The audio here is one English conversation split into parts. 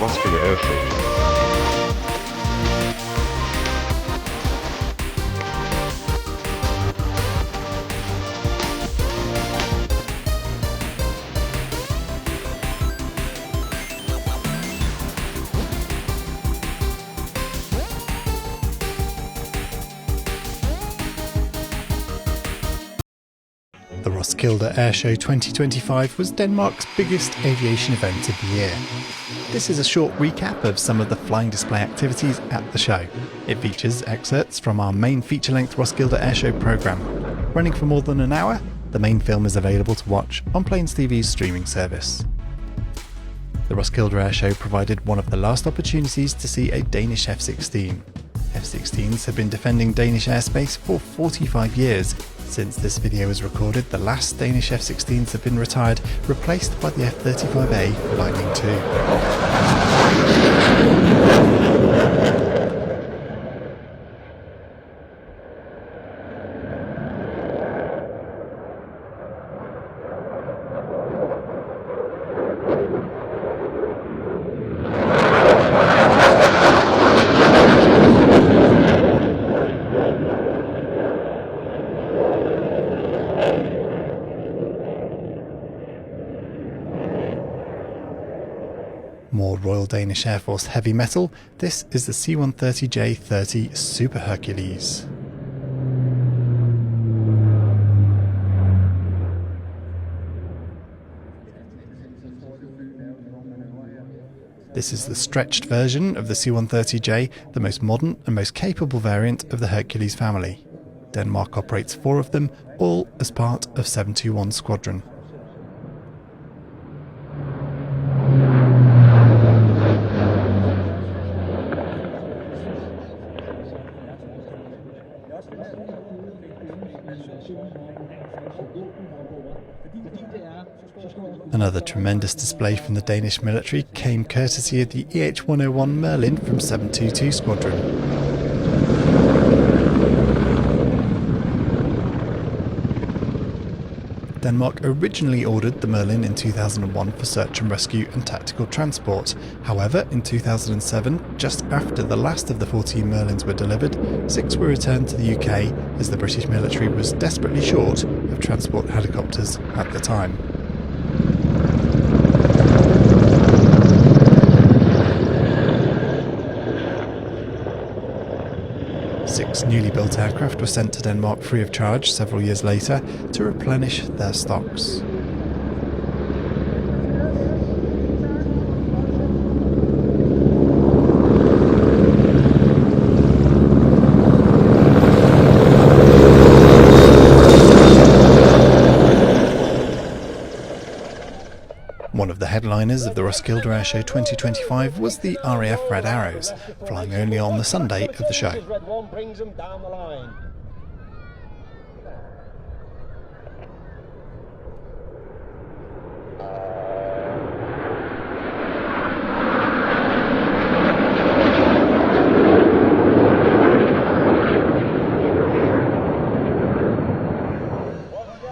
Roskilde Airshow. The Roskilde Airshow 2025 was Denmark's biggest aviation event of the year. This is a short recap of some of the flying display activities at the show. It features excerpts from our main feature-length Roskilde Airshow programme. Running for more than an hour, the main film is available to watch on Plains TV's streaming service. The Roskilde Airshow provided one of the last opportunities to see a Danish F-16. F-16s have been defending Danish airspace for 45 years. Since this video was recorded, the last Danish F-16s have been retired, replaced by the F-35A Lightning II. More Royal Danish Air Force heavy metal, this is the C-130J-30 Super Hercules. This is the stretched version of the C-130J, the most modern and most capable variant of the Hercules family. Denmark operates 4 of them, all as part of 721 Squadron. Another tremendous display from the Danish military came courtesy of the EH-101 Merlin from 722 Squadron. Denmark originally ordered the Merlin in 2001 for search and rescue and tactical transport. However, in 2007, just after the last of the 14 Merlins were delivered, 6 were returned to the UK as the British military was desperately short of transport helicopters at the time. Six newly built aircraft were sent to Denmark free of charge several years later to replenish their stocks. One of the headliners of the Roskilde Airshow 2025 was the RAF Red Arrows, flying only on the Sunday of the show.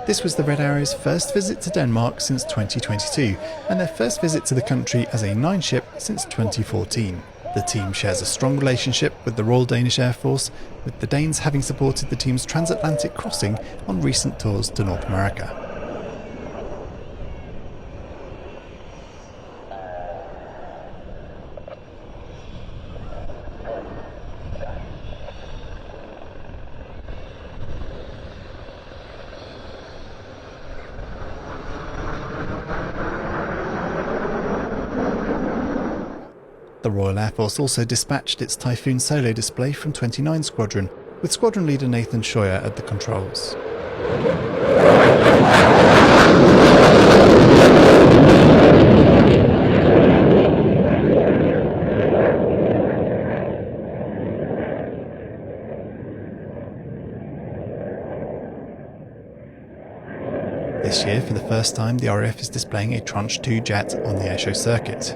This was the Red Arrow's first visit to Denmark since 2022, and their first visit to the country as a 9-ship since 2014. The team shares a strong relationship with the Royal Danish Air Force, with the Danes having supported the team's transatlantic crossing on recent tours to North America. The Royal Air Force also dispatched its Typhoon solo display from 29 Squadron, with Squadron Leader Nathan Scheuer at the controls. This year, for the first time, the RAF is displaying a Tranche 2 jet on the airshow circuit.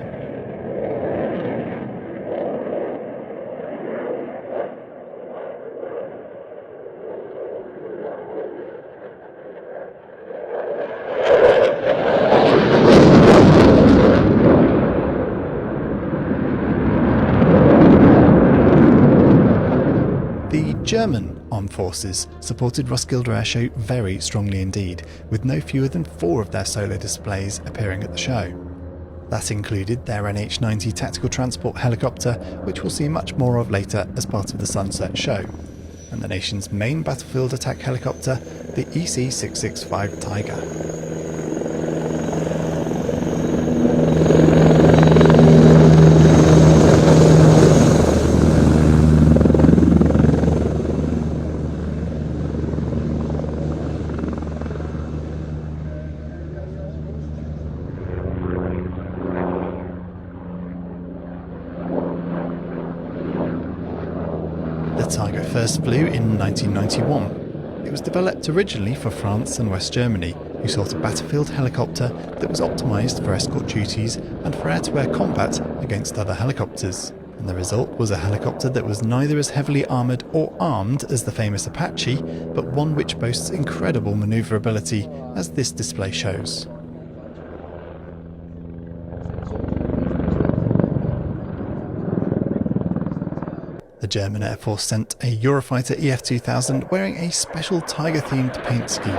German armed forces supported Roskilde Airshow very strongly indeed, with no fewer than 4 of their solar displays appearing at the show. That included their NH-90 tactical transport helicopter, which we'll see much more of later as part of the Sunset show, and the nation's main battlefield attack helicopter, the EC-665 Tiger. The Tiger first flew in 1991. It was developed originally for France and West Germany, who sought a battlefield helicopter that was optimised for escort duties and for air-to-air combat against other helicopters. And the result was a helicopter that was neither as heavily armoured or armed as the famous Apache, but one which boasts incredible manoeuvrability, as this display shows. The German Air Force sent a Eurofighter EF-2000 wearing a special Tiger-themed paint scheme.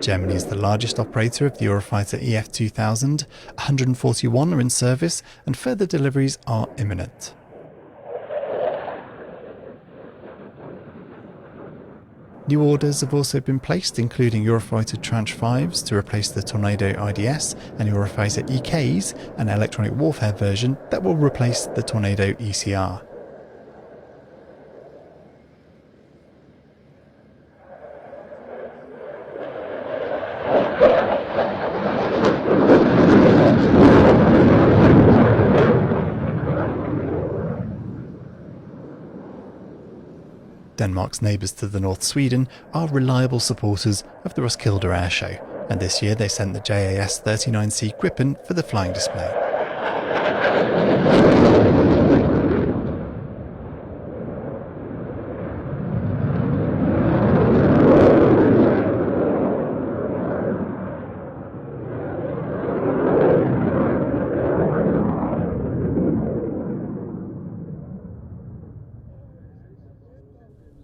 Germany is the largest operator of the Eurofighter EF-2000, 141 are in service and further deliveries are imminent. New orders have also been placed, including Eurofighter Tranche 5s to replace the Tornado IDS and Eurofighter EKs, an electronic warfare version that will replace the Tornado ECR. Denmark's neighbours to the north, Sweden, are reliable supporters of the Roskilde Airshow, and this year they sent the JAS-39C Gripen for the flying display.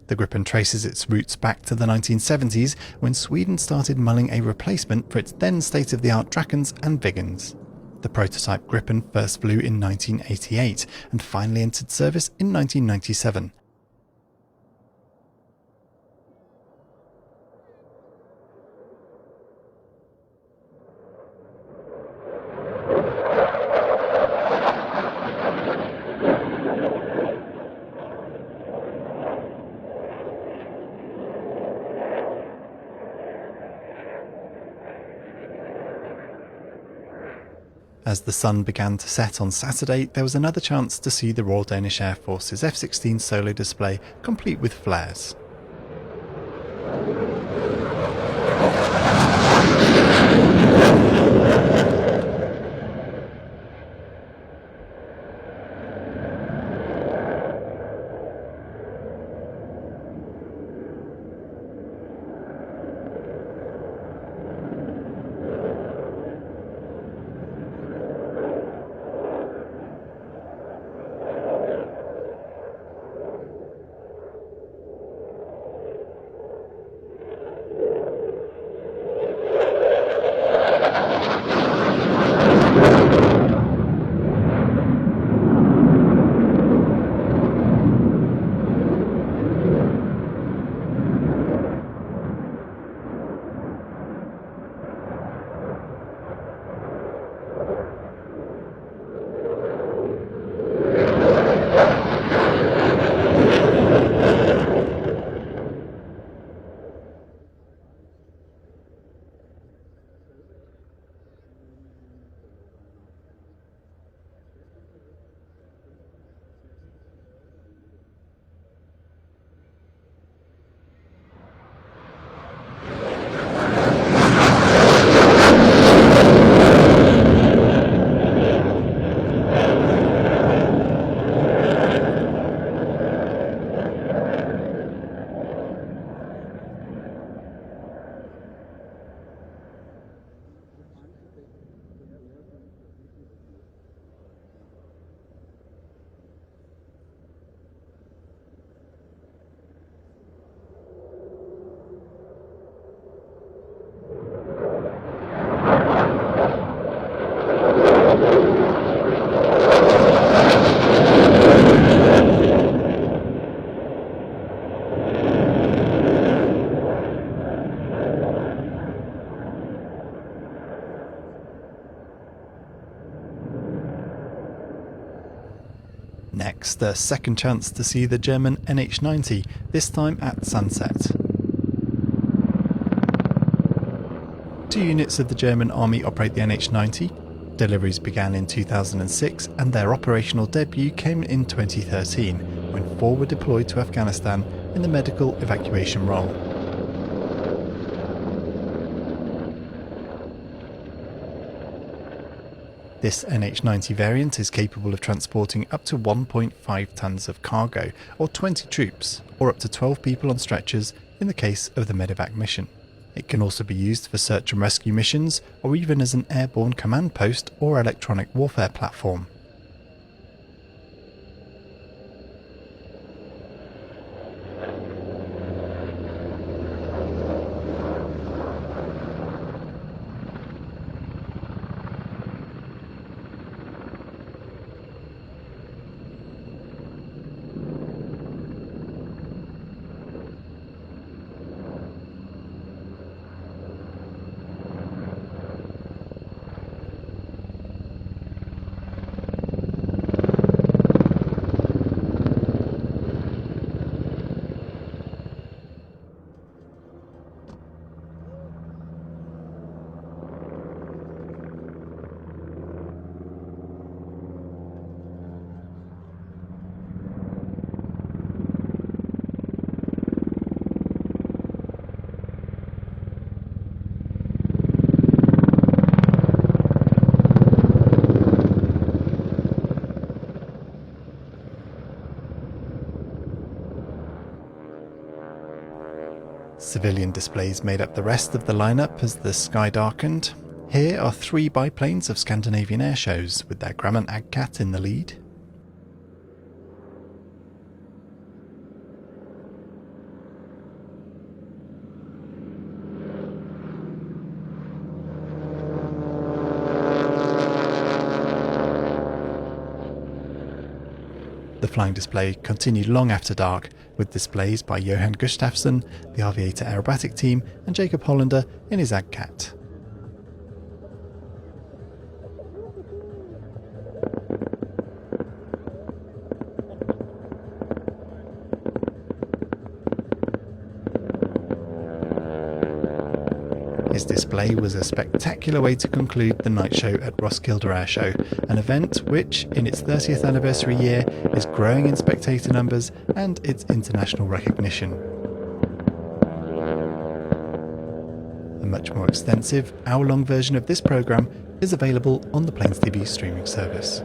The Gripen traces its roots back to the 1970s, when Sweden started mulling a replacement for its then state-of-the-art Drakens and Viggens. The prototype Gripen first flew in 1988 and finally entered service in 1997. As the sun began to set on Saturday, there was another chance to see the Royal Danish Air Force's F-16 solo display, complete with flares. Next, a second chance to see the German NH-90, this time at sunset. 2 units of the German Army operate the NH-90. Deliveries began in 2006 and their operational debut came in 2013, when 4 were deployed to Afghanistan in the medical evacuation role. This NH-90 variant is capable of transporting up to 1.5 tons of cargo, or 20 troops, or up to 12 people on stretchers in the case of the medevac mission. It can also be used for search and rescue missions, or even as an airborne command post or electronic warfare platform. Civilian displays made up the rest of the lineup as the sky darkened. Here are 3 biplanes of Scandinavian airshows, with their Grumman Agcat in the lead. The flying display continued long after dark, with displays by Johan Gustafsson, the Aviator aerobatic team, and Jacob Hollander in his Agcat. His display was a spectacular way to conclude the night show at Roskilde Airshow, an event which, in its 30th anniversary year, is growing in spectator numbers and its international recognition. A much more extensive, hour-long version of this programme is available on the Planes TV streaming service.